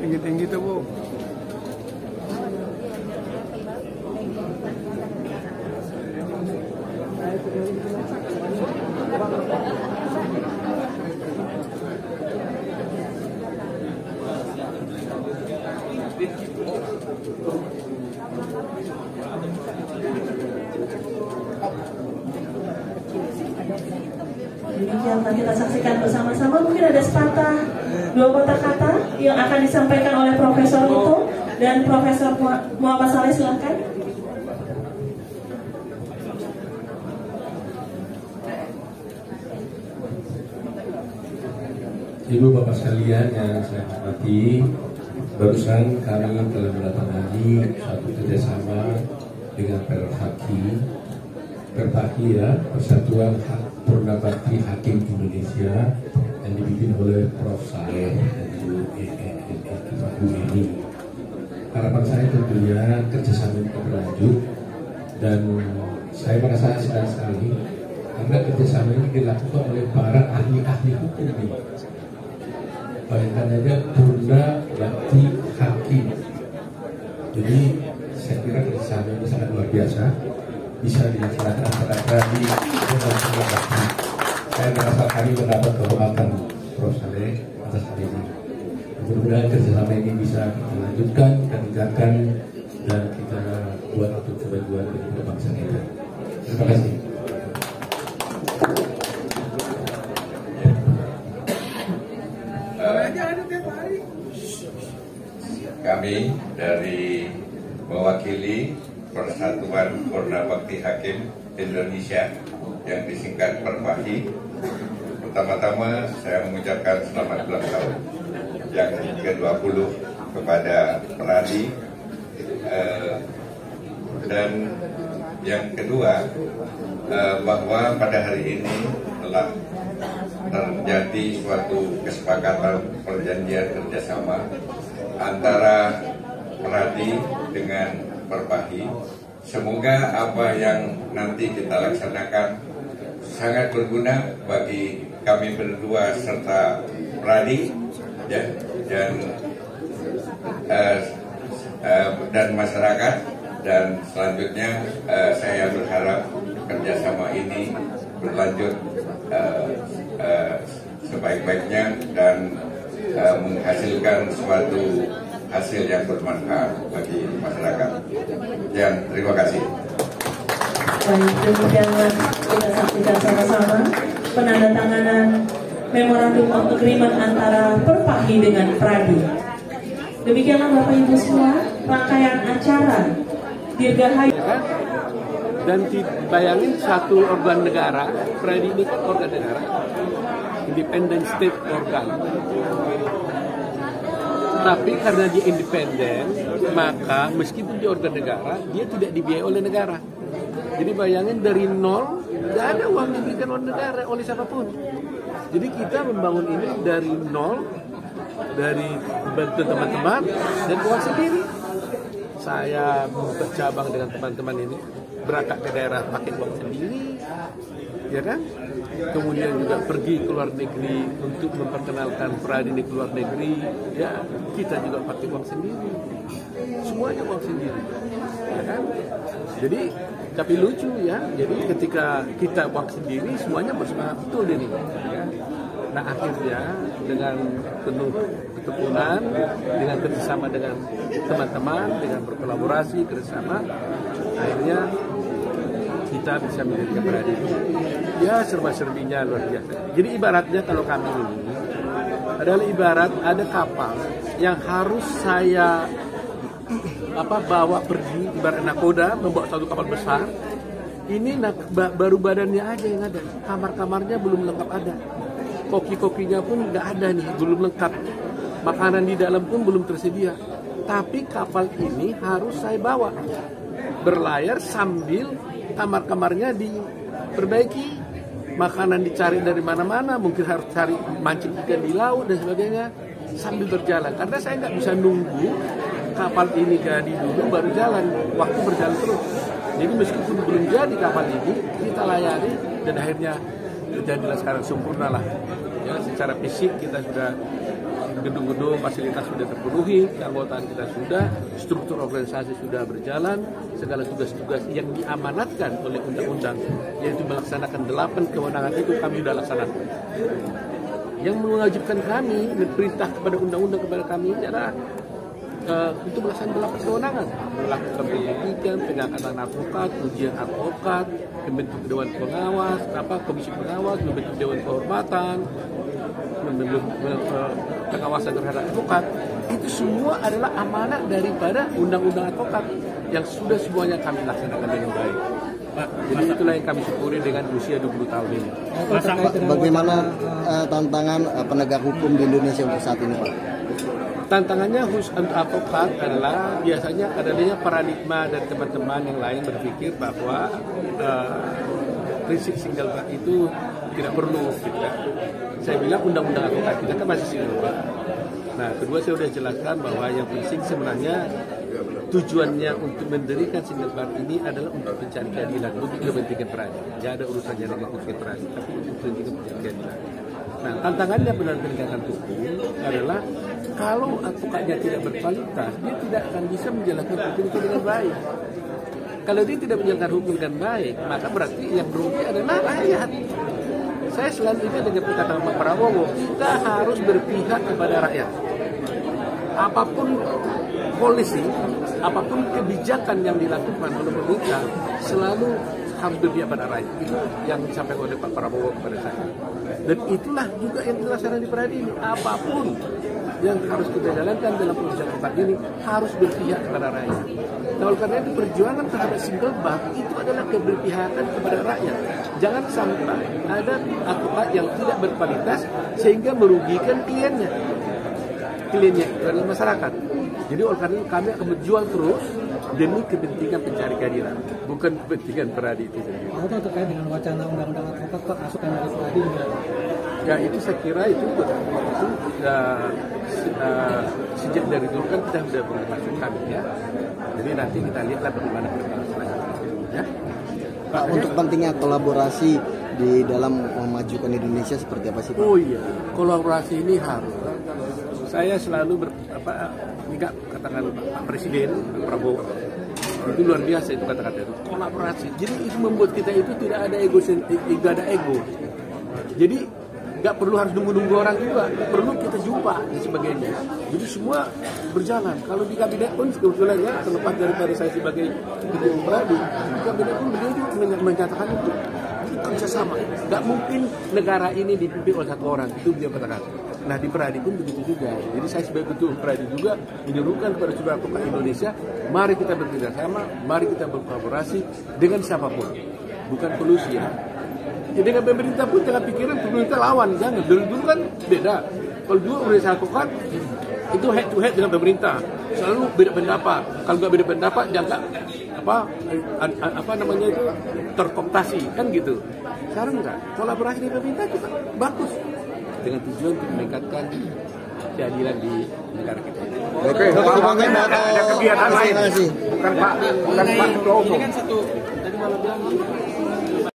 Tinggi-tinggi tuh, Bu. Demikian kita saksikan bersama-sama. Mungkin ada sepatah dua kotak kata yang akan disampaikan oleh Profesor Lito dan Profesor Muhammad Saleh, silakan. Ibu bapak sekalian yang saya hormati, barusan kami telah menandatangani suatu kerjasama dengan Perpaki ya, Persatuan Purnabakti Hakim Indonesia yang dibimbing oleh Prof. Saleh dan Ibu Eni. Harapan saya tentunya kerjasama ini berlanjut dan saya merasa senang sekali karena kerjasama ini dilakukan oleh para ahli-ahli hukum ini. Bayangkan aja Purnabakti Hakim. Jadi saya kira kerjasama ini sangat luar biasa, bisa dilaksanakan antara pradi dan Purnabakti. Saya merasa kami mendapat kehormatan Prof. Saleh atas hal ini. Mudah-mudahan kerjasama ini bisa kita lanjutkan, kita tingkatkan, dan kita buat untuk kemajuan dari bangsa kita. Terima kasih. Kami dari mewakili Persatuan Purnabakti Hakim Indonesia yang disingkat Perpaki. Pertama-tama saya mengucapkan selamat ulang tahun yang ke-20 kepada Pradi, dan yang kedua bahwa pada hari ini telah terjadi suatu kesepakatan perjanjian kerjasama antara Pradi dengan Perpaki. Semoga apa yang nanti kita laksanakan sangat berguna bagi kami berdua serta Pradi ya, dan masyarakat. Dan selanjutnya saya berharap kerjasama ini berlanjut sebaik-baiknya dan menghasilkan suatu hasil yang bermanfaat bagi masyarakat. Dan terima kasih. Baik, demikianlah kita saksikan sama-sama penandatanganan Memorandum of Agreement antara Perpaki dengan Pradi. Demikianlah Bapak Ibu semua rangkaian acara Dirgahayu. Dan bayangin satu organ negara, Pradi ini kan organ negara, independent state organ. Tapi karena dia independen, maka meskipun dia organ negara, dia tidak dibiayai oleh negara. Jadi bayangin dari nol, tidak ada uang yang diberikan oleh negara, oleh siapapun. Jadi kita membangun ini dari nol, dari bantuan teman-teman, dan uang sendiri. Saya bercabang dengan teman-teman ini, berangkat ke daerah pakai uang sendiri, ya kan? Kemudian juga pergi ke luar negeri untuk memperkenalkan Pradi ini ke luar negeri, ya kita juga pakai uang sendiri, semuanya uang sendiri, ya kan? Jadi tapi lucu ya, jadi ketika kita uang sendiri semuanya bersemangat betul ini, ya. Nah akhirnya dengan penuh ketekunan, dengan kerjasama dengan teman-teman, dengan berkolaborasi kerjasama, akhirnya kita bisa mendirikan Pradi. Ya serba-serbinya luar biasa. Jadi ibaratnya kalau kami ini adalah ibarat ada kapal yang harus saya bawa pergi, ibarat nakoda membawa satu kapal besar. Ini baru badannya aja yang ada, kamar-kamarnya belum lengkap ada, koki-kokinya pun nggak ada nih, belum lengkap, makanan di dalam pun belum tersedia. Tapi kapal ini harus saya bawa berlayar sambil kamar-kamarnya diperbaiki, makanan dicari dari mana-mana, mungkin harus cari mancing ikan di laut dan sebagainya sambil berjalan. Karena saya nggak bisa nunggu kapal ini jadi dulu baru jalan, waktu berjalan terus. Jadi meskipun belum jadi kapal ini, kita layari dan akhirnya terjadilah sekarang sempurnalah Ya, secara fisik kita sudah gedung-gedung, fasilitas sudah terpenuhi, keanggotaan kita sudah, struktur organisasi sudah berjalan, segala tugas-tugas yang diamanatkan oleh undang-undang, yaitu melaksanakan 8 kewenangan itu kami sudah laksanakan. Yang mewajibkan kami, perintah kepada undang-undang kepada kami ini adalah untuk melaksanakan 8 kewenangan, melakukan penyidikan, pengangkatan advokat, ujian advokat, membentuk dewan pengawas, komisi pengawas, membentuk dewan kehormatan, membentuk pengawasan terhadap advokat. Itu semua adalah amanat daripada undang-undang advokat yang sudah semuanya kami laksanakan dengan baik. Jadi itulah yang kami syukuri dengan usia 20 tahun ini. Bagaimana tantangan penegak hukum di Indonesia untuk saat ini, Pak? Tantangannya khusus untuk advokat adalah biasanya adanya paradigma dari teman-teman yang lain berpikir bahwa prinsip single bar itu tidak perlu. Gitu. Saya bilang undang-undang advokat kita kan masih single bar. Nah, kedua saya sudah jelaskan bahwa yang penting sebenarnya tujuannya untuk mendirikan single bar ini adalah untuk mencari keadilan, untuk kepentingan peradilan. Tidak ada urusannya dengan kepentingan peradilan, tapi untuk kepentingan keadilan. Nah, tantangannya benar penegakan hukum adalah kalau advokatnya tidak berkualitas, dia tidak akan bisa menjalankan hukum itu dengan baik. Kalau dia tidak menjalankan hukum dengan baik, maka berarti yang merugi adalah rakyat. Saya selalu ingat dengan perkataan Pak Prabowo, kita harus berpihak kepada rakyat. Apapun polisi, apapun kebijakan yang dilakukan oleh pemerintah, selalu harus berpihak pada rakyat. Itu yang disampaikan oleh Pak Prabowo kepada saya. Dan itulah juga yang dilaksanakan di Peradi ini. Apapun yang harus kita jalankan dalam proses advokat ini harus berpihak kepada rakyat. Nah, oleh karena itu perjuangan terhadap single bar itu adalah keberpihakan kepada rakyat. Jangan sampai ada advokat yang tidak berkualitas sehingga merugikan kliennya. Kliennya itu adalah masyarakat. Jadi oleh karena itu kami akan berjuang terus demi kepentingan pencari keadilan, bukan kepentingan Peradi itu sendiri. Apa terkait dengan wacana undang-undang advokat masukan dari Peradi? Ya itu saya kira itu sejak dari dulu kan kita sudah masukan ya. Jadi nanti kita lihatlah bagaimana perkembangan selanjutnya. Ya. Pak, untuk pentingnya kolaborasi di dalam memajukan Indonesia seperti apa sih, Pak? Oh iya, kolaborasi ini harus. Saya selalu ingat katakan Pak Presiden Prabowo itu luar biasa itu kata-kata itu kolaborasi. Jadi itu membuat kita itu tidak ada ego. Jadi nggak perlu harus nunggu orang juga, perlu kita jumpa dan sebagainya. Jadi semua berjalan. Kalau di kabinet pun kebetulan ya, terlepas daripada saya sebagai ketua Peradi, di kabinet pun beliau juga menyatakan itu kerjasama. Nggak mungkin negara ini dipimpin oleh satu orang, itu beliau katakan. Nah di Peradi pun begitu juga. Jadi saya sebagai ketua Peradi juga menyerukan kepada seluruh advokat Indonesia, mari kita bekerjasama, mari kita berkolaborasi dengan siapapun, bukan kolusi ya. Jadi dengan pemerintah pun jangan pikiran pemerintah lawan, jangan. Dulu kan beda. Kalau dulu organisasi advokat itu head to head dengan pemerintah, selalu beda pendapat. Kalau nggak beda pendapat, jangan apa namanya itu terkooptasi kan gitu. Sekarang enggak, kolaborasi dengan pemerintah juga bagus dengan tujuan untuk meningkatkan keadilan di negara kita. Oke, ada kegiatan lain. Bukan Pak Ketua Umum. Ini kan satu tadi malam bilang